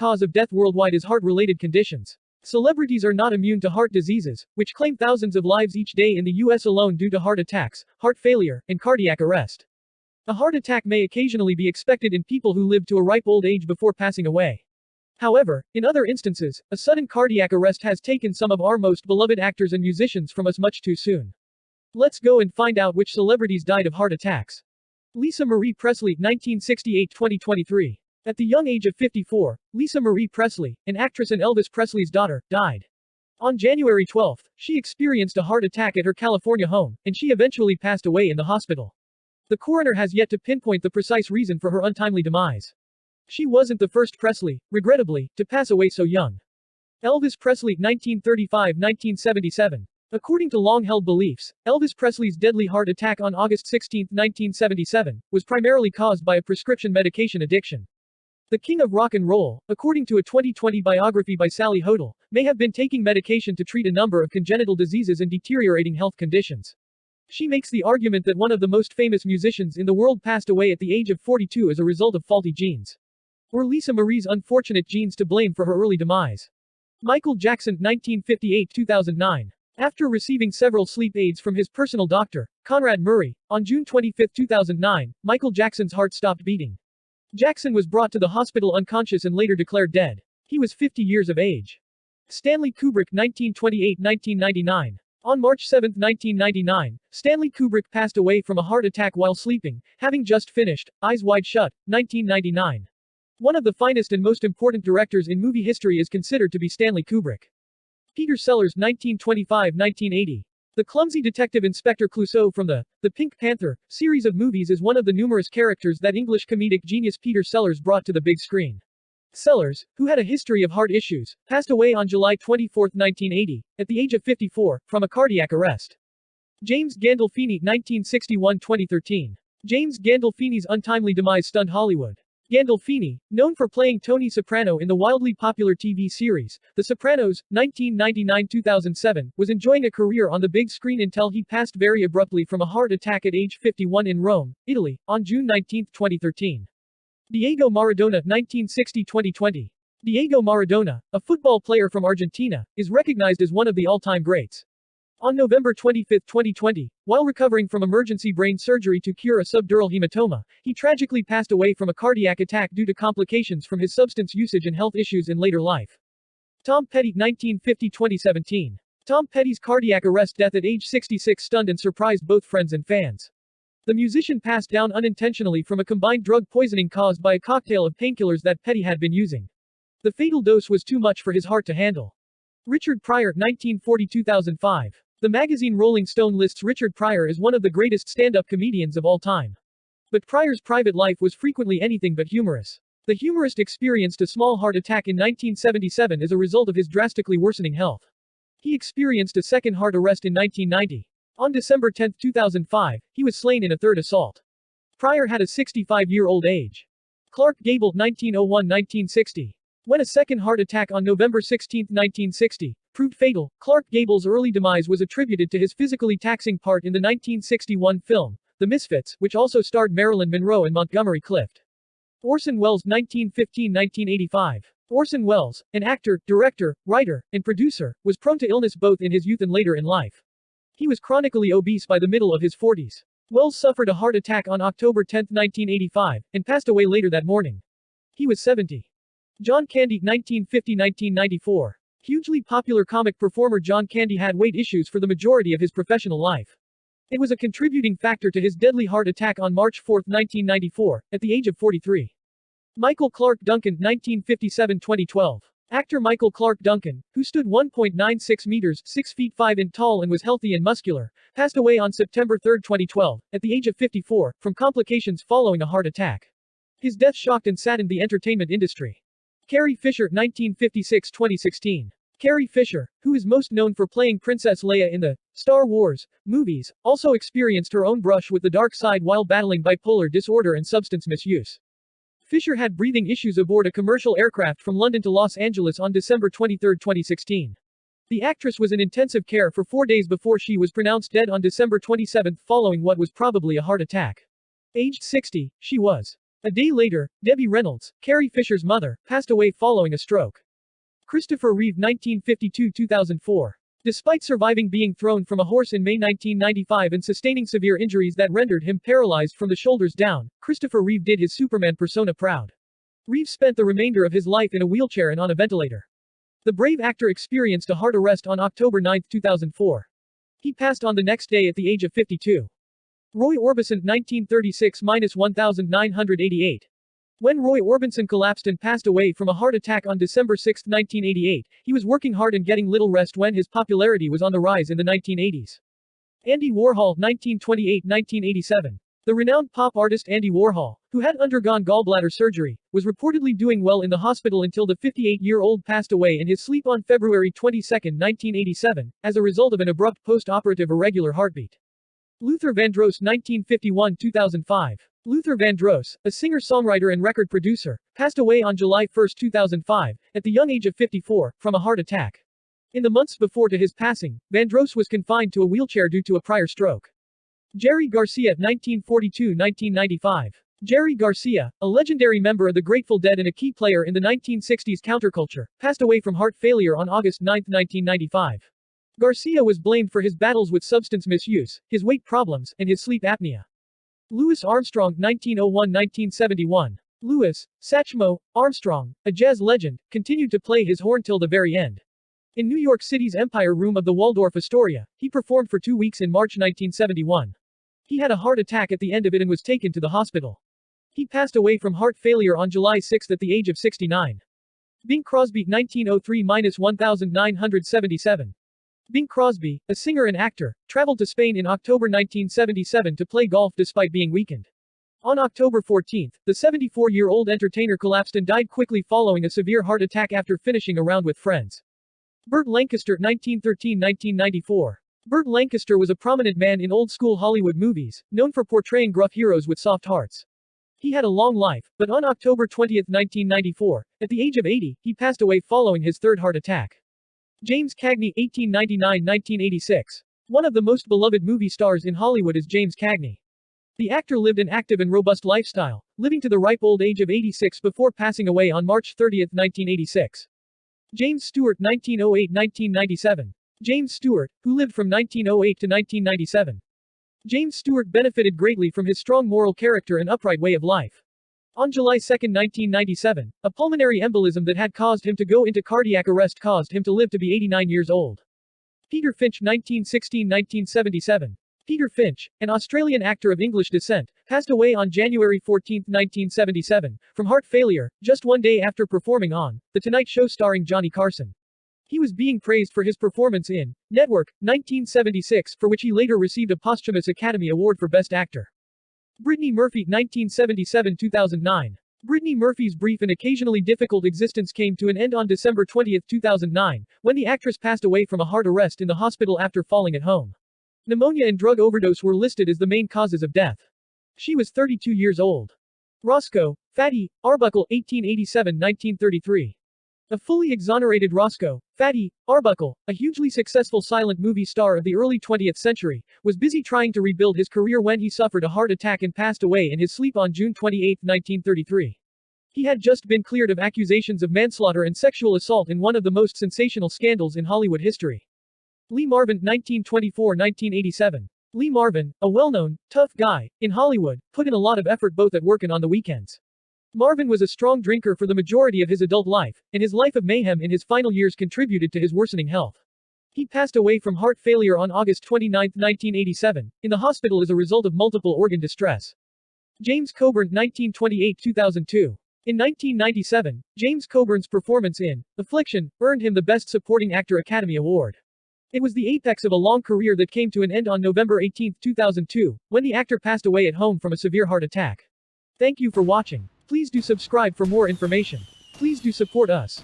cause of death worldwide is heart-related conditions. Celebrities are not immune to heart diseases, which claim thousands of lives each day in the US alone due to heart attacks, heart failure, and cardiac arrest. A heart attack may occasionally be expected in people who live to a ripe old age before passing away. However, in other instances, a sudden cardiac arrest has taken some of our most beloved actors and musicians from us much too soon. Let's go and find out which celebrities died of heart attacks. Lisa Marie Presley, 1968-2023. At the young age of 54, Lisa Marie Presley, an actress and Elvis Presley's daughter, died. On January 12, she experienced a heart attack at her California home, and she eventually passed away in the hospital. The coroner has yet to pinpoint the precise reason for her untimely demise. She wasn't the first Presley, regrettably, to pass away so young. Elvis Presley, 1935-1977. According to long-held beliefs, Elvis Presley's deadly heart attack on August 16, 1977, was primarily caused by a prescription medication addiction. The King of Rock and Roll, according to a 2020 biography by Sally Hodel, may have been taking medication to treat a number of congenital diseases and deteriorating health conditions. She makes the argument that one of the most famous musicians in the world passed away at the age of 42 as a result of faulty genes. Were Lisa Marie's unfortunate genes to blame for her early demise? Michael Jackson, 1958-2009. After receiving several sleep aids from his personal doctor, Conrad Murray, on June 25, 2009, Michael Jackson's heart stopped beating. Jackson was brought to the hospital unconscious and later declared dead. He was 50 years of age. Stanley Kubrick, 1928-1999. On March 7, 1999, Stanley Kubrick passed away from a heart attack while sleeping, having just finished Eyes Wide Shut, 1999. One of the finest and most important directors in movie history is considered to be Stanley Kubrick. Peter Sellers, 1925-1980. The clumsy detective Inspector Clouseau from the Pink Panther series of movies is one of the numerous characters that English comedic genius Peter Sellers brought to the big screen. Sellers, who had a history of heart issues, passed away on July 24, 1980, at the age of 54, from a cardiac arrest. James Gandolfini, 1961-2013. James Gandolfini's untimely demise stunned Hollywood. Gandolfini, known for playing Tony Soprano in the wildly popular TV series, The Sopranos, 1999-2007, was enjoying a career on the big screen until he passed very abruptly from a heart attack at age 51 in Rome, Italy, on June 19, 2013. Diego Maradona, 1960-2020. Diego Maradona, a football player from Argentina, is recognized as one of the all-time greats. On November 25, 2020, while recovering from emergency brain surgery to cure a subdural hematoma, he tragically passed away from a cardiac attack due to complications from his substance usage and health issues in later life. Tom Petty, 1950-2017. Tom Petty's cardiac arrest death at age 66 stunned and surprised both friends and fans. The musician passed down unintentionally from a combined drug poisoning caused by a cocktail of painkillers that Petty had been using. The fatal dose was too much for his heart to handle. Richard Pryor, 1940-2005. The magazine Rolling Stone lists Richard Pryor as one of the greatest stand-up comedians of all time. But Pryor's private life was frequently anything but humorous. The humorist experienced a small heart attack in 1977 as a result of his drastically worsening health. He experienced a second heart arrest in 1990. On December 10, 2005, he was slain in a third assault. Pryor had a 65-year-old age. Clark Gable, 1901-1960. When a second heart attack on November 16, 1960, proved fatal, Clark Gable's early demise was attributed to his physically taxing part in the 1961 film, The Misfits, which also starred Marilyn Monroe and Montgomery Clift. Orson Welles, 1915-1985. Orson Welles, an actor, director, writer, and producer, was prone to illness both in his youth and later in life. He was chronically obese by the middle of his 40s. Welles suffered a heart attack on October 10, 1985, and passed away later that morning. He was 70. John Candy, 1950-1994. Hugely popular comic performer John Candy had weight issues for the majority of his professional life. It was a contributing factor to his deadly heart attack on March 4, 1994, at the age of 43. Michael Clark Duncan, 1957-2012. Actor Michael Clark Duncan, who stood 1.96 meters, 6 feet 5 inches tall and was healthy and muscular, passed away on September 3, 2012, at the age of 54, from complications following a heart attack. His death shocked and saddened the entertainment industry. Carrie Fisher, 1956-2016. Carrie Fisher, who is most known for playing Princess Leia in the Star Wars movies, also experienced her own brush with the dark side while battling bipolar disorder and substance misuse. Fisher had breathing issues aboard a commercial aircraft from London to Los Angeles on December 23, 2016. The actress was in intensive care for 4 days before she was pronounced dead on December 27 following what was probably a heart attack. Aged 60, she was A day later, Debbie Reynolds, Carrie Fisher's mother, passed away following a stroke. Christopher Reeve 1952-2004. Despite surviving being thrown from a horse in May 1995 and sustaining severe injuries that rendered him paralyzed from the shoulders down, Christopher Reeve did his Superman persona proud. Reeve spent the remainder of his life in a wheelchair and on a ventilator. The brave actor experienced a heart arrest on October 9, 2004. He passed on the next day at the age of 52. Roy Orbison 1936-1988. When Roy Orbison collapsed and passed away from a heart attack on December 6, 1988, he was working hard and getting little rest when his popularity was on the rise in the 1980s. Andy Warhol 1928-1987. The renowned pop artist Andy Warhol, who had undergone gallbladder surgery, was reportedly doing well in the hospital until the 58-year-old passed away in his sleep on February 22, 1987, as a result of an abrupt post-operative irregular heartbeat. Luther Vandross 1951-2005. Luther Vandross, a singer-songwriter and record producer, passed away on July 1, 2005, at the young age of 54, from a heart attack. In the months before to his passing, Vandross was confined to a wheelchair due to a prior stroke. Jerry Garcia 1942-1995. Jerry Garcia, a legendary member of the Grateful Dead and a key player in the 1960s counterculture, passed away from heart failure on August 9, 1995. Garcia was blamed for his battles with substance misuse, his weight problems, and his sleep apnea. Louis Armstrong 1901-1971. Louis Satchmo Armstrong, a jazz legend, continued to play his horn till the very end. In New York City's Empire Room of the Waldorf Astoria, he performed for 2 weeks in March 1971. He had a heart attack at the end of it and was taken to the hospital. He passed away from heart failure on July 6 at the age of 69. Bing Crosby 1903-1977. Bing Crosby, a singer and actor, traveled to Spain in October 1977 to play golf despite being weakened. On October 14, the 74-year-old entertainer collapsed and died quickly following a severe heart attack after finishing a round with friends. Bert Lancaster 1913-1994. Bert Lancaster was a prominent man in old-school Hollywood movies, known for portraying gruff heroes with soft hearts. He had a long life, but on October 20, 1994, at the age of 80, he passed away following his third heart attack. James Cagney 1899-1986. One of the most beloved movie stars in Hollywood is James Cagney. The actor lived an active and robust lifestyle, living to the ripe old age of 86 before passing away on March 30, 1986. James Stewart 1908-1997. James Stewart, who lived from 1908 to 1997. James Stewart benefited greatly from his strong moral character and upright way of life. On July 2, 1997, a pulmonary embolism that had caused him to go into cardiac arrest caused him to live to be 89 years old. Peter Finch 1916-1977. Peter Finch, an Australian actor of English descent, passed away on January 14, 1977, from heart failure, just one day after performing on The Tonight Show starring Johnny Carson. He was being praised for his performance in Network, 1976, for which he later received a posthumous Academy Award for Best Actor. Brittany Murphy 1977-2009. Brittany Murphy's brief and occasionally difficult existence came to an end on December 20, 2009, when the actress passed away from a heart arrest in the hospital after falling at home. Pneumonia and drug overdose were listed as the main causes of death. She was 32 years old. Roscoe Arbuckle 1887-1933. A fully exonerated Roscoe Arbuckle, a hugely successful silent movie star of the early 20th century, was busy trying to rebuild his career when he suffered a heart attack and passed away in his sleep on June 28, 1933. He had just been cleared of accusations of manslaughter and sexual assault in one of the most sensational scandals in Hollywood history. Lee Marvin 1924-1987. Lee Marvin, a well-known, tough guy, in Hollywood, put in a lot of effort both at work and on the weekends. Marvin was a strong drinker for the majority of his adult life, and his life of mayhem in his final years contributed to his worsening health. He passed away from heart failure on August 29, 1987, in the hospital as a result of multiple organ distress. James Coburn 1928-2002. In 1997, James Coburn's performance in Affliction earned him the Best Supporting Actor Academy Award. It was the apex of a long career that came to an end on November 18, 2002, when the actor passed away at home from a severe heart attack. Thank you for watching. Please do subscribe for more information. Please do support us.